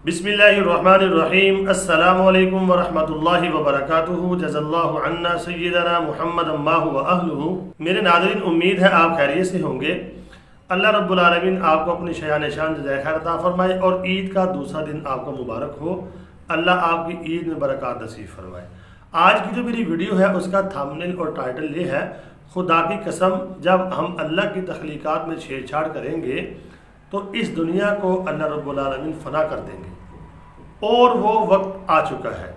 बिस्मिल्लाहिर्रहमानिर्रहीम। अस्सलामु अलैकुम वरहमतुल्लाहि वबरकातुहू। जज़ल्लाहु अन्ना सय्यदना मुहम्मद अम्माहु व अहलुहू। मेरे नाज़रीन, उम्मीद है आप खैरियत से होंगे। अल्लाह रब्बुल आलमीन आपको अपनी शान जज़ा खैर अता फरमाए और ईद का दूसरा दिन आपको मुबारक हो। अल्लाह आपकी ईद में बरकत नसीब फरमाए। आज की जो मेरी वीडियो है उसका थंबनेल और टाइटल ये है, खुदा की कसम जब हम अल्लाह की तख्लीक़ात में छेड़छाड़ करेंगे तो इस दुनिया को अल्लाह रब्बुल आलमीन फना कर देंगे और वो वक्त आ चुका है।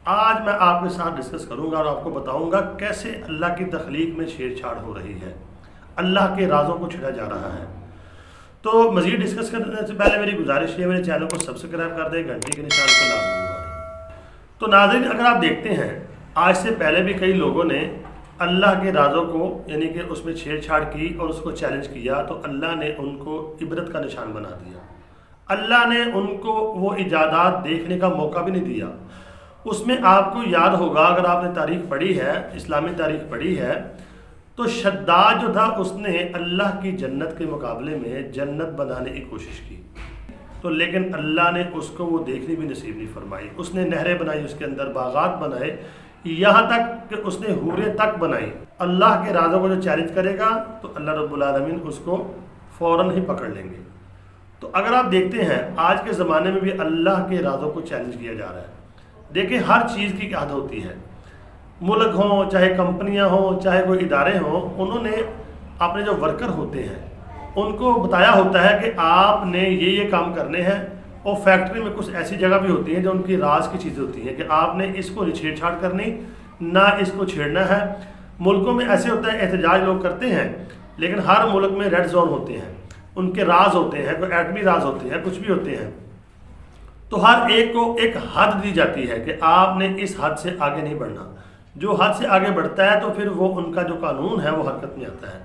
आज मैं आपके साथ डिस्कस करूंगा और आपको बताऊंगा कैसे अल्लाह की तख्लीक में छेड़छाड़ हो रही है, अल्लाह के राज़ों को छेड़ा जा रहा है। तो मज़ीद डिस्कस करने से पहले मेरी गुजारिश है, मेरे चैनल को सब्सक्राइब कर दें, घंटी के निशान को लाज़मी दबा दें। तो नाज़रीन, अगर आप देखते हैं आज से पहले भी कई लोगों ने अल्लाह के राज़ों को यानी कि उसमें छेड़छाड़ की और उसको चैलेंज किया तो अल्लाह ने उनको इबरत का निशान बना दिया। अल्लाह ने उनको वो इजादात देखने का मौका भी नहीं दिया। उसमें आपको याद होगा, अगर आपने तारीख़ पढ़ी है, इस्लामी तारीख़ पढ़ी है, तो शद्दाद जो था उसने अल्लाह की जन्नत के मुकाबले में जन्नत बनाने की कोशिश की, तो लेकिन अल्लाह ने उसको वो देखने भी नसीब नहीं फरमाई। उसने नहरें बनाई, उसके अंदर बागात बनाए, यहाँ तक कि उसने हूरें तक बनाई। अल्लाह के राज़ों को जो चैलेंज करेगा तो अल्लाह रब्बुल आलमीन उसको फ़ौरन ही पकड़ लेंगे। तो अगर आप देखते हैं आज के ज़माने में भी अल्लाह के राज़ों को चैलेंज किया जा रहा है। देखिए, हर चीज़ की हद होती है। मुल्क हों, चाहे कंपनियां हों, चाहे कोई इदारे हों, उन्होंने अपने जो वर्कर होते हैं उनको बताया होता है कि आपने ये काम करने हैं। और फैक्ट्री में कुछ ऐसी जगह भी होती हैं जो उनकी राज की चीज़ें होती हैं कि आपने इसको नहीं छेड़छाड़ करनी, ना इसको छेड़ना है। मुल्कों में ऐसे होता है, एहतजाज लोग करते हैं, लेकिन हर मुल्क में रेड जोन होते हैं, उनके राज होते हैं, कोई एटमी राज होते हैं, कुछ भी होते हैं। तो हर एक को एक हद दी जाती है कि आपने इस हद से आगे नहीं बढ़ना। जो हद से आगे बढ़ता है तो फिर वो उनका जो कानून है वो हरकत में आता है।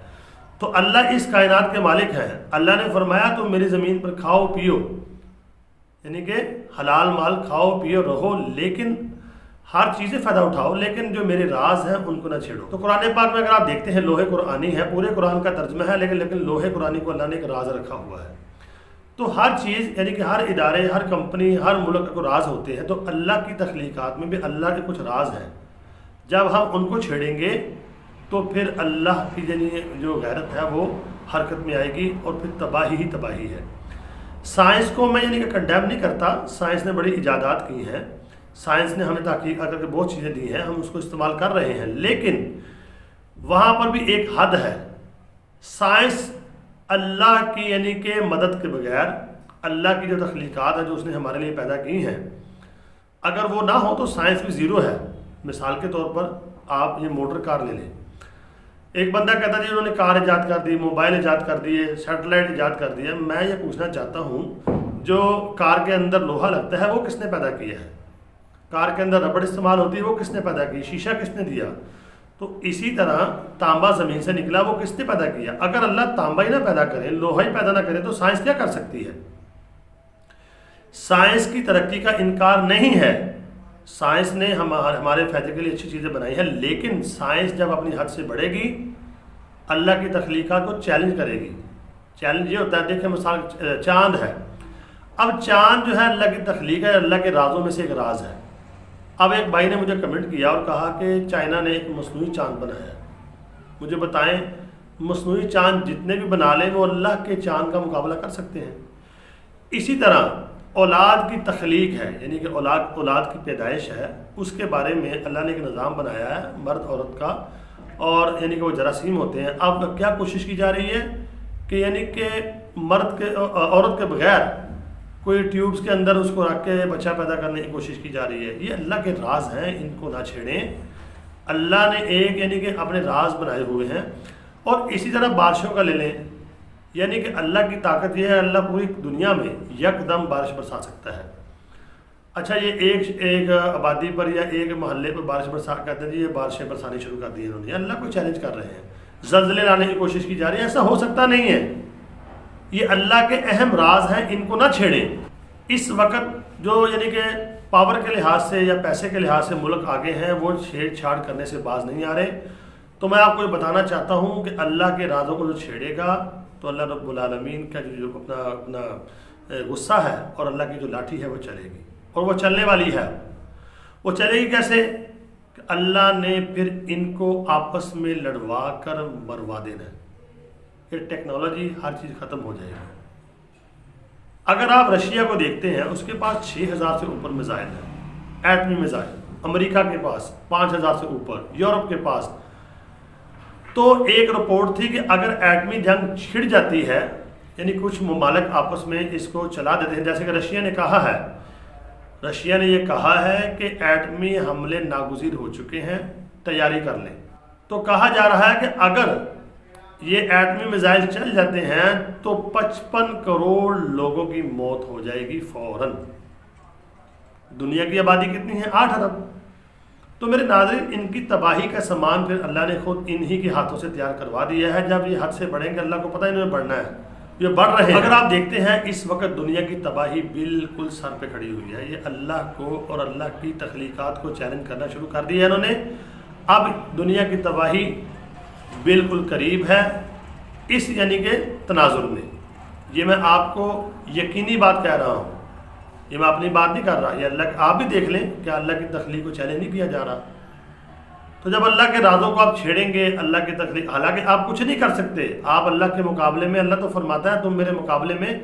तो अल्लाह इस कायनात के मालिक हैं। अल्लाह ने फरमाया तुम मेरी ज़मीन पर खाओ पियो, यानी कि हलाल माल खाओ पियो रहो, लेकिन हर चीज़ें फ़ायदा उठाओ, लेकिन जो मेरे राज हैं उनको ना छेड़ो। तो कुरान पाक में अगर आप देखते हैं, लोहे कुरानी है, पूरे कुरान का तर्जमा है, लेकिन लोहे कुरानी को अल्लाह ने एक राज रखा हुआ है। तो हर चीज़ यानी कि हर इदारे, हर कंपनी, हर मुल्क को राज होते हैं। तो अल्लाह की तख्लीक़ात में भी अल्लाह के कुछ राज हैं। जब हम उनको छेड़ेंगे तो फिर अल्लाह की यानी जो गैरत है वो हरकत में आएगी और फिर तबाही ही तबाही है। साइंस को मैं यानी कि कंडेम नहीं करता, साइंस ने बड़ी इजादात की हैं, साइंस ने हमें तहकीक करके बहुत चीज़ें दी हैं, हम उसको इस्तेमाल कर रहे हैं, लेकिन वहाँ पर भी एक हद है। साइंस अल्लाह की यानी कि मदद के बगैर, अल्लाह की जो तख्लीक़ात है जो उसने हमारे लिए पैदा की हैं, अगर वो ना हो तो साइंस भी ज़ीरो है। मिसाल के तौर पर आप ये मोटर कार ले लें। एक बंदा कहता है जी उन्होंने कार ईजाद कर दी, मोबाइल ईजाद कर दिए, सैटेलाइट ईजाद कर दिया। मैं ये पूछना चाहता हूँ, जो कार के अंदर लोहा लगता है वो किसने पैदा किया है? कार के अंदर रबड़ इस्तेमाल होती है, वो किसने पैदा की? शीशा किसने दिया? तो इसी तरह तांबा ज़मीन से निकला, वो किसने पैदा किया? अगर अल्लाह तांबा ही ना पैदा करे, लोहा ही पैदा ना करे, तो साइंस क्या कर सकती है? साइंस की तरक्की का इनकार नहीं है। साइंस ने हमारे फ़ायदे के लिए अच्छी चीज़ें बनाई हैं, लेकिन साइंस जब अपनी हद से बढ़ेगी, अल्लाह की तख्लीक़ात को चैलेंज करेगी। चैलेंज ये होता है, देखिए मिसाल चाँद है। अब चाँद जो है अल्लाह की तख्लीक़ है, अल्लाह के राज़ों में से एक राज है। अब एक भाई ने मुझे कमेंट किया और कहा कि चाइना ने एक मसनूई चाँद बनाया। मुझे बताएं, मसनूई चाँद जितने भी बना लें वो अल्लाह के चाँद का मुकाबला कर सकते हैं? इसी तरह औलाद की तख्लीक है, यानी कि औलाद की पैदाइश है, उसके बारे में अल्लाह ने एक निज़ाम बनाया है मर्द औरत का, और यानी कि वो जरासीम होते हैं। अब क्या कोशिश की जा रही है कि यानी कि मर्द के औरत के बगैर कोई ट्यूब्स के अंदर उसको रख के बच्चा पैदा करने की कोशिश की जा रही है। ये अल्लाह के राज हैं, इनको ना छेड़ें। अल्लाह ने एक यानी कि अपने राज बनाए हुए हैं। और इसी तरह बारिशों का ले लें, यानी कि अल्लाह की ताकत ये है, अल्लाह पूरी दुनिया में यकदम बारिश बरसा सकता है। अच्छा, ये एक आबादी पर या एक मोहल्ले पर बारिश बरसा, कहते हैं जी ये बारिशें बरसानी शुरू कर दी है इन्होंने, अल्लाह को चैलेंज कर रहे हैं। ज़लज़ले लाने की कोशिश की जा रही है, ऐसा हो सकता नहीं है। ये अल्लाह के अहम राज हैं, इनको ना छेड़ें। इस वक्त जो यानी कि पावर के लिहाज से या पैसे के लिहाज से मुल्क आगे हैं, वो छेड़छाड़ करने से बाज नहीं आ रहे। तो मैं आपको ये बताना चाहता हूँ कि अल्लाह के राज़ों को जो छेड़ेगा तो अल्लाह रब्बुल आलमीन का जो अपना غصہ ہے اور اللہ کی جو لاٹھی ہے وہ چلے گی، اور وہ چلنے والی ہے۔ وہ چلے گی کیسے؟ کہ اللہ نے پھر ان کو آپس میں لڑوا کر مروا دینا ہے۔ یہ ٹیکنالوجی ہر چیز ختم ہو جائے گی۔ اگر آپ رشیا کو دیکھتے ہیں، اس کے پاس 6000 سے اوپر میزائل ہیں، ایٹمی میزائل۔ امریکہ کے پاس 5000 سے اوپر، یورپ کے پاس۔ تو ایک رپورٹ تھی کہ اگر ایٹمی جنگ چھڑ جاتی ہے، یعنی کچھ ممالک آپس میں اس کو چلا دیتے ہیں، جیسے کہ رشیا نے کہا ہے، رشیا نے یہ کہا ہے کہ ایٹمی حملے ناگزیر ہو چکے ہیں، تیاری کر لیں۔ تو کہا جا رہا ہے کہ اگر یہ ایٹمی میزائل چل جاتے ہیں تو 55 کروڑ لوگوں کی موت ہو جائے گی فوراً۔ دنیا کی آبادی کتنی ہے؟ 8 ارب۔ تو میرے ناظرین، ان کی تباہی کا سامان پھر اللہ نے خود انہی کے ہاتھوں سے تیار کروا دیا ہے۔ جب یہ حد سے بڑھیں گے، اللہ کو پتہ انہوں نے بڑھنا ہے، یہ بڑھ رہے ہیں۔ اگر آپ دیکھتے ہیں اس وقت دنیا کی تباہی بالکل سر پہ کھڑی ہوئی ہے۔ یہ اللہ کو اور اللہ کی تخلیقات کو چیلنج کرنا شروع کر دیا ہے انہوں نے۔ اب دنیا کی تباہی بالکل قریب ہے، اس یعنی کہ تناظر میں۔ یہ میں آپ کو یقینی بات کہہ رہا ہوں، یہ میں اپنی بات نہیں کر رہا، یہ اللہ، آپ بھی دیکھ لیں کہ اللہ کی تخلیق کو چیلنج نہیں کیا جا رہا۔ تو جب اللہ کے رازوں کو آپ چھیڑیں گے، اللہ کی تخلیق، حالانکہ آپ کچھ نہیں کر سکتے، آپ اللہ کے مقابلے میں، اللہ تو فرماتا ہے تم میرے مقابلے میں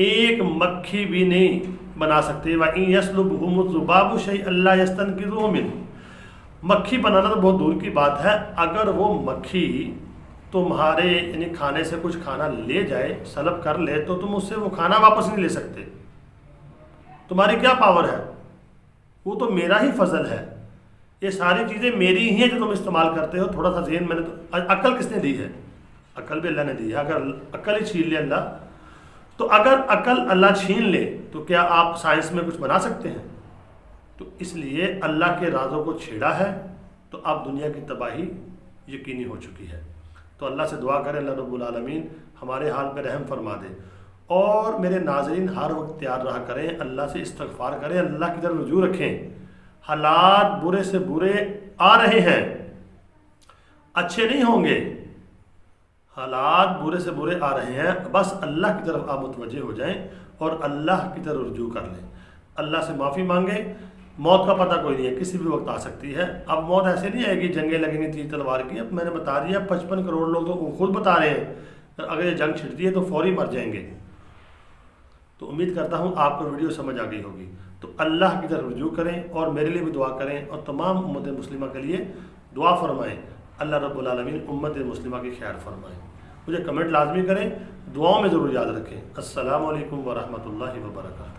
ایک مکھی بھی نہیں بنا سکتے۔ وَإِن يَسْلُبْهُمُ الذُّبَابُ شَيْئًا لَا يَسْتَنْقِذُوهُ مِنْهُ۔ مکھی بنانا تو بہت دور کی بات ہے، اگر وہ مکھی تمہارے یعنی کھانے سے کچھ کھانا لے جائے، سلب کر لے، تو تم اس سے وہ کھانا واپس نہیں لے سکتے۔ تمہاری کیا پاور ہے؟ وہ تو میرا ہی فضل ہے، یہ ساری چیزیں میری ہی ہیں جو تم استعمال کرتے ہو۔ تھوڑا سا ذہن میں نے تو، عقل کس نے دی ہے؟ عقل بھی اللہ نے دی ہے۔ اگر عقل ہی چھین لے اللہ، تو اگر عقل اللہ چھین لے تو کیا آپ سائنس میں کچھ بنا سکتے ہیں؟ تو اس لیے اللہ کے رازوں کو چھیڑا ہے تو اب دنیا کی تباہی یقینی ہو چکی ہے۔ تو اللہ سے دعا کریں اللہ رب العالمین ہمارے حال پہ رحم فرما دے۔ اور میرے ناظرین، ہر وقت تیار رہا کریں، اللہ سے استغفار کریں، اللہ کی طرف رجوع رکھیں۔ حالات برے سے برے آ رہے ہیں، اچھے نہیں ہوں گے، حالات برے سے برے آ رہے ہیں، بس اللہ کی طرف آپ متوجہ ہو جائیں اور اللہ کی طرف رجوع کر لیں، اللہ سے معافی مانگیں۔ موت کا پتہ کوئی نہیں ہے، کسی بھی وقت آ سکتی ہے۔ اب موت ایسے نہیں آئے گی جنگیں لگیں گی تیر تلوار کی، اب میں نے بتا دیا 55 کروڑ لوگ تو خود بتا رہے ہیں اگر یہ جنگ چھڑتی ہے تو فوری مر جائیں گے۔ تو امید کرتا ہوں آپ کو ویڈیو سمجھ آ گئی ہوگی۔ تو اللہ کی طرف رجوع کریں اور میرے لیے بھی دعا کریں اور تمام امت مسلمہ کے لیے دعا فرمائیں، اللہ رب العالمین امت مسلمہ کی خیر فرمائیں۔ مجھے کمنٹ لازمی کریں، دعاؤں میں ضرور یاد رکھیں۔ السلام علیکم ورحمۃ اللہ وبرکاتہ۔